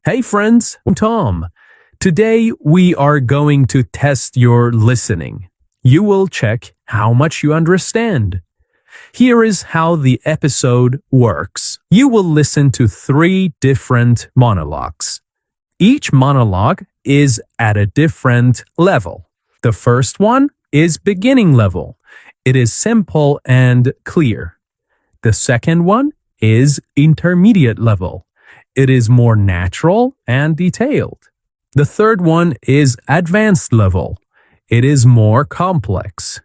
Hey friends, I'm Tom. Today we are going to test your listening. You will check how much you understand. Here is how the episode works. You will listen to 3 different monologues. Each monologue is at a different level. The first one is beginning level. It is simple and clear. The second one is intermediate level. It is more natural and detailed. The third one is advanced level. It is more complex.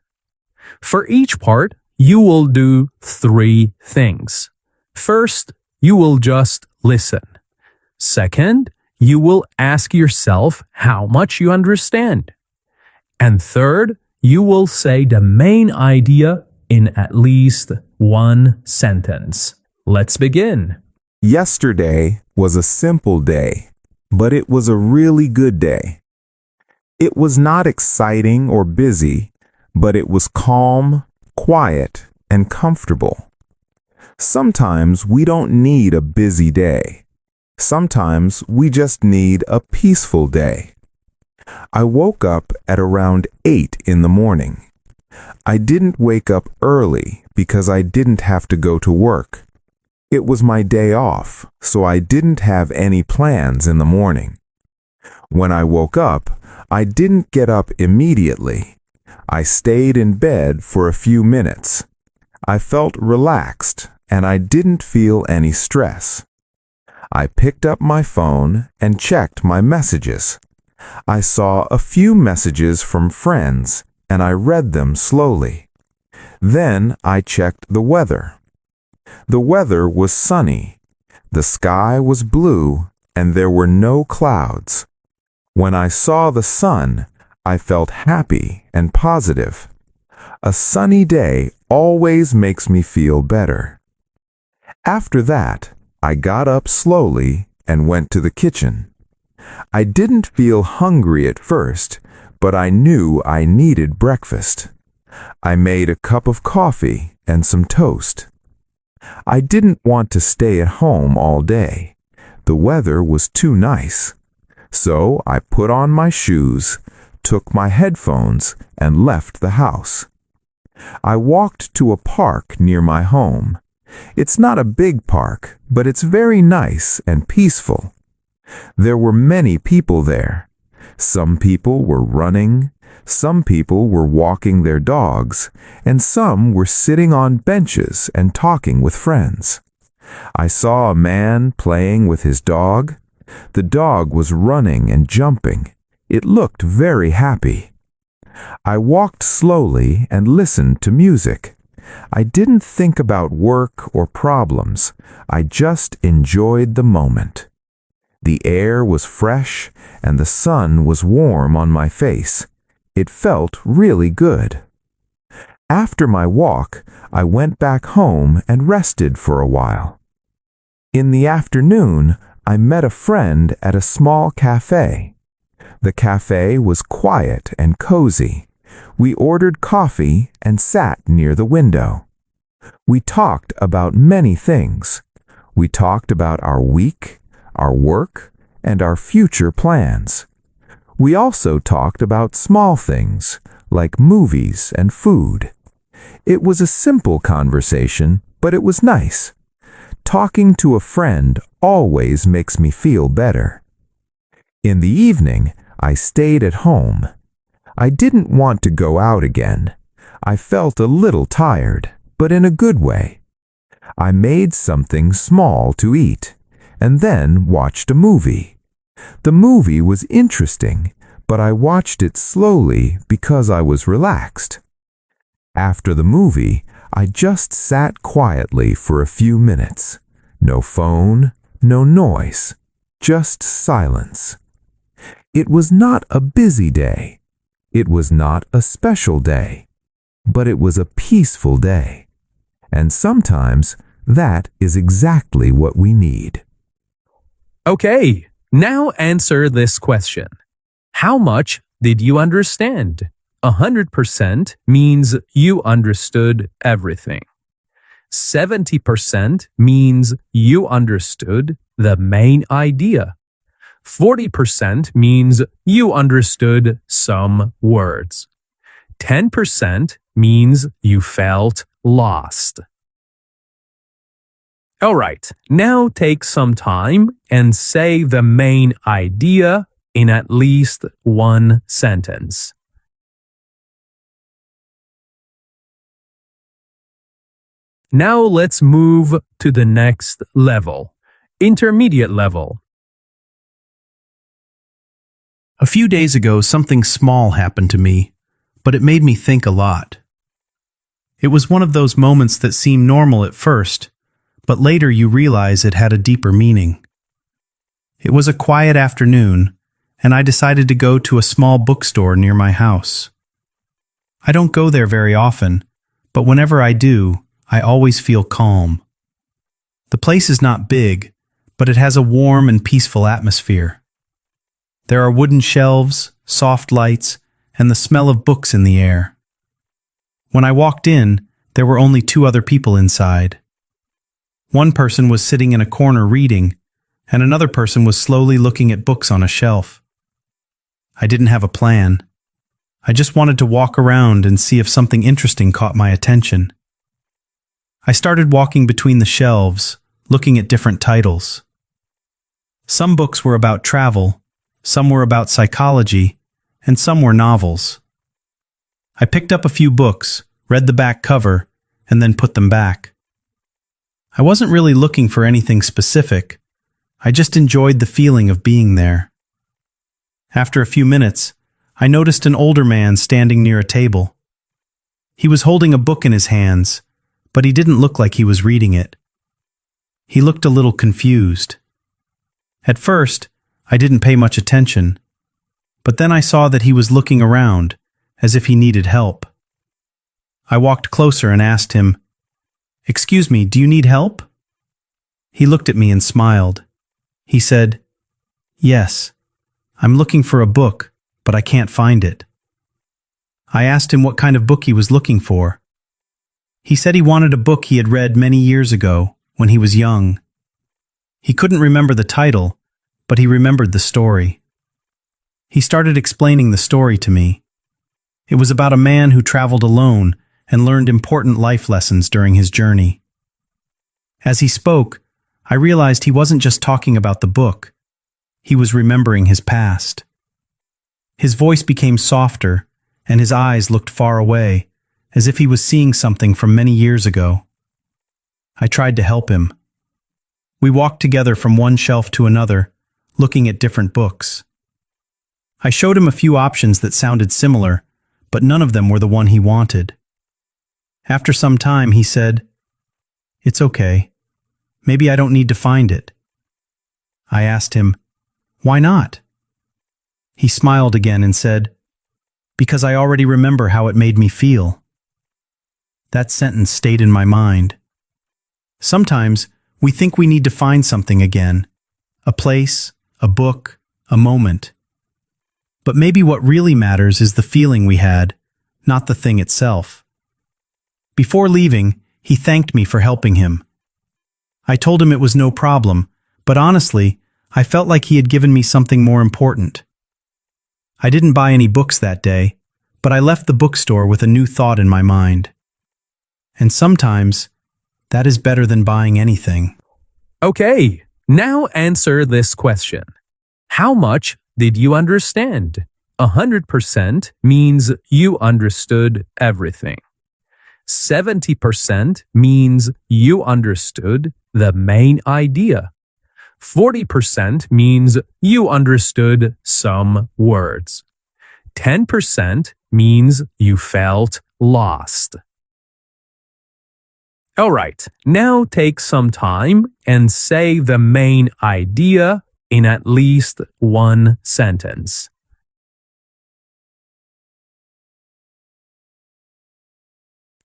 For each part, you will do 3 things. First, you will just listen. Second, you will ask yourself how much you understand. And third, you will say the main idea in at least 1 sentence. Let's begin. Yesterday was a simple day, but it was a really good day. It was not exciting or busy, but it was calm, quiet, and comfortable. Sometimes we don't need a busy day. Sometimes we just need a peaceful day. I woke up at around 8 in the morning. I didn't wake up early because I didn't have to go to work. It was my day off, so I didn't have any plans in the morning. When I woke up, I didn't get up immediately. I stayed in bed for a few minutes. I felt relaxed and I didn't feel any stress. I picked up my phone and checked my messages. I saw a few messages from friends and I read them slowly. Then I checked the weather. The weather was sunny. The sky was blue and there were no clouds. When I saw the sun, I felt happy and positive. A sunny day always makes me feel better. After that, I got up slowly and went to the kitchen. I didn't feel hungry at first, but I knew I needed breakfast. I made a cup of coffee and some toast. I didn't want to stay at home all day. The weather was too nice. So I put on my shoes, took my headphones, and left the house. I walked to a park near my home. It's not a big park, but it's very nice and peaceful. There were many people there. Some people were running, some people were walking their dogs, and some were sitting on benches and talking with friends. I saw a man playing with his dog. The dog was running and jumping. It looked very happy. I walked slowly and listened to music. I didn't think about work or problems. I just enjoyed the moment. The air was fresh and the sun was warm on my face. It felt really good. After my walk, I went back home and rested for a while. In the afternoon, I met a friend at a small cafe. The cafe was quiet and cozy. We ordered coffee and sat near the window. We talked about many things. We talked about our week, our work, and our future plans. We also talked about small things, like movies and food. It was a simple conversation, but it was nice. Talking to a friend always makes me feel better. In the evening, I stayed at home. I didn't want to go out again. I felt a little tired, but in a good way. I made something small to eat, and then watched a movie. The movie was interesting, but I watched it slowly because I was relaxed. After the movie, I just sat quietly for a few minutes. No phone, no noise, just silence. It was not a busy day. It was not a special day, but it was a peaceful day. And sometimes that is exactly what we need. Okay, now answer this question. How much did you understand? 100% means you understood everything. 70% means you understood the main idea. 40% means you understood some words. 10% means you felt lost. Alright, now take some time and say the main idea in at least one sentence. Now let's move to the next level, intermediate level. A few days ago, something small happened to me, but it made me think a lot. It was one of those moments that seem normal at first, but later you realize it had a deeper meaning. It was a quiet afternoon, and I decided to go to a small bookstore near my house. I don't go there very often, but whenever I do, I always feel calm. The place is not big, but it has a warm and peaceful atmosphere. There are wooden shelves, soft lights, and the smell of books in the air. When I walked in, there were only 2 other people inside. One person was sitting in a corner reading, and another person was slowly looking at books on a shelf. I didn't have a plan. I just wanted to walk around and see if something interesting caught my attention. I started walking between the shelves, looking at different titles. Some books were about travel, some were about psychology, and some were novels. I picked up a few books, read the back cover, and then put them back. I wasn't really looking for anything specific. I just enjoyed the feeling of being there. After a few minutes, I noticed an older man standing near a table. He was holding a book in his hands, but he didn't look like he was reading it. He looked a little confused. At first, I didn't pay much attention, but then I saw that he was looking around, as if he needed help. I walked closer and asked him, "Excuse me, do you need help?" He looked at me and smiled. He said, "Yes, I'm looking for a book, but I can't find it." I asked him what kind of book he was looking for. He said he wanted a book he had read many years ago, when he was young. He couldn't remember the title, but he remembered the story. He started explaining the story to me. It was about a man who traveled alone and learned important life lessons during his journey. As he spoke, I realized he wasn't just talking about the book. He was remembering his past. His voice became softer, and his eyes looked far away, as if he was seeing something from many years ago. I tried to help him. We walked together from one shelf to another, looking at different books. I showed him a few options that sounded similar, but none of them were the one he wanted. After some time, he said, "It's okay. Maybe I don't need to find it." I asked him, "Why not?" He smiled again and said, "Because I already remember how it made me feel." That sentence stayed in my mind. Sometimes we think we need to find something again, a place, a book, a moment. But maybe what really matters is the feeling we had, not the thing itself. Before leaving, he thanked me for helping him. I told him it was no problem, but honestly, I felt like he had given me something more important. I didn't buy any books that day, but I left the bookstore with a new thought in my mind. And sometimes, that is better than buying anything. Okay, now answer this question. How much did you understand? 100% means you understood everything. 70% means you understood the main idea. 40% means you understood some words. 10% means you felt lost. Alright, now take some time and say the main idea in at least one sentence.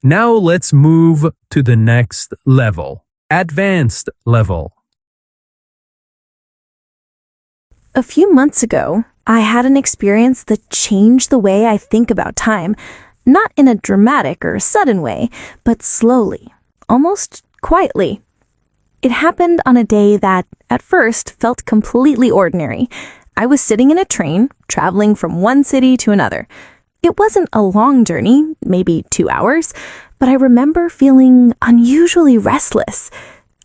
Now let's move to the next level, advanced level. A few months ago, I had an experience that changed the way I think about time, not in a dramatic or sudden way, but slowly, almost quietly. It happened on a day that, at first, felt completely ordinary. I was sitting in a train, traveling from one city to another. It wasn't a long journey, maybe 2 hours, but I remember feeling unusually restless.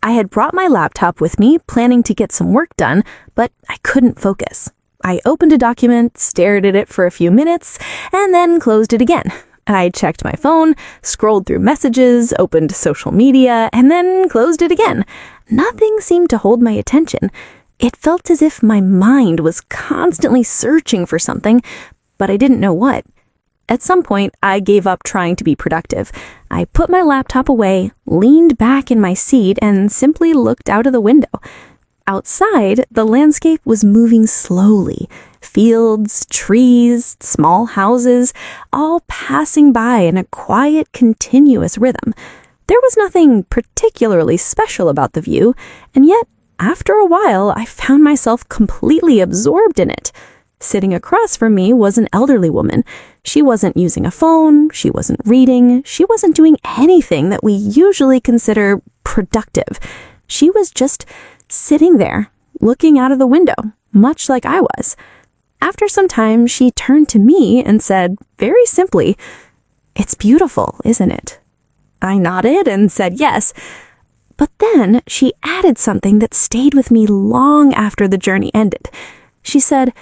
I had brought my laptop with me, planning to get some work done, but I couldn't focus. I opened a document, stared at it for a few minutes, and then closed it again. I checked my phone, scrolled through messages, opened social media, and then closed it again. Nothing seemed to hold my attention. It felt as if my mind was constantly searching for something, but I didn't know what. At some point, I gave up trying to be productive. I put my laptop away, leaned back in my seat, and simply looked out of the window. Outside, the landscape was moving slowly. Fields, trees, small houses, all passing by in a quiet, continuous rhythm. There was nothing particularly special about the view, and yet, after a while, I found myself completely absorbed in it. Sitting across from me was an elderly woman. She wasn't using a phone, she wasn't reading, she wasn't doing anything that we usually consider productive. She was just sitting there, looking out of the window, much like I was. After some time, she turned to me and said, very simply, "It's beautiful, isn't it?" I nodded and said yes. But then she added something that stayed with me long after the journey ended. She said,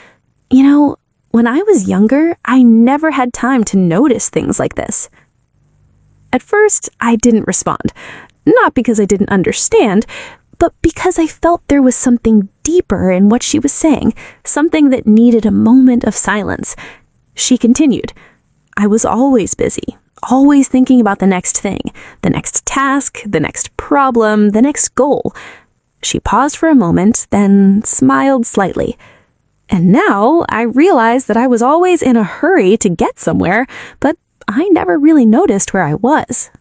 "You know, when I was younger, I never had time to notice things like this." At first, I didn't respond. Not because I didn't understand, but because I felt there was something deeper in what she was saying, something that needed a moment of silence. She continued, "I was always busy, always thinking about the next thing, the next task, the next problem, the next goal." She paused for a moment, then smiled slightly. "And now I realized that I was always in a hurry to get somewhere, but I never really noticed where I was."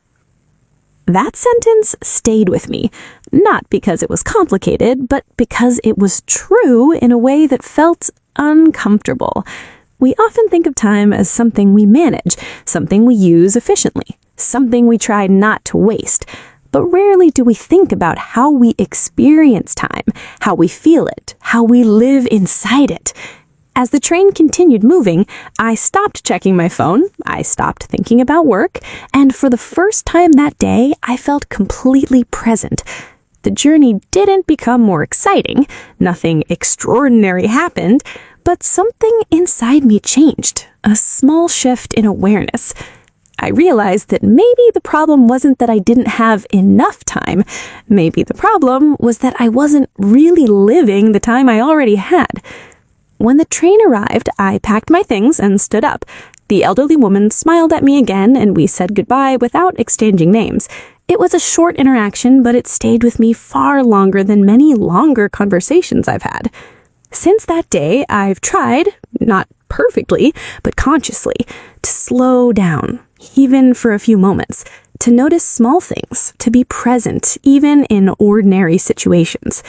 That sentence stayed with me, not because it was complicated, but because it was true in a way that felt uncomfortable. We often think of time as something we manage, something we use efficiently, something we try not to waste. But rarely do we think about how we experience time, how we feel it, how we live inside it. As the train continued moving, I stopped checking my phone, I stopped thinking about work, and for the first time that day, I felt completely present. The journey didn't become more exciting, nothing extraordinary happened, but something inside me changed, a small shift in awareness. I realized that maybe the problem wasn't that I didn't have enough time. Maybe the problem was that I wasn't really living the time I already had. When the train arrived, I packed my things and stood up. The elderly woman smiled at me again, and we said goodbye without exchanging names. It was a short interaction, but it stayed with me far longer than many longer conversations I've had. Since that day, I've tried, not perfectly, but consciously, to slow down, even for a few moments, to notice small things, to be present, even in ordinary situations.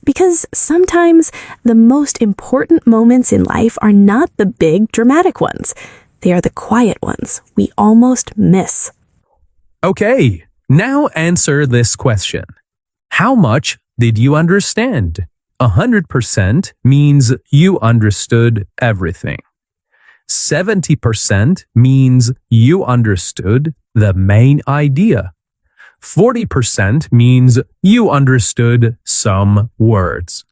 Because sometimes the most important moments in life are not the big, dramatic ones. They are the quiet ones we almost miss. Okay, now answer this question. How much did you understand? 100% means you understood everything. 70% means you understood the main idea. 40% means you understood some words.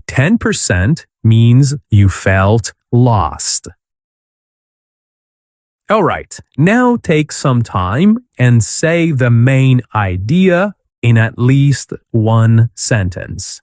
10% means you felt lost. All right, now take some time and say the main idea in at least one sentence.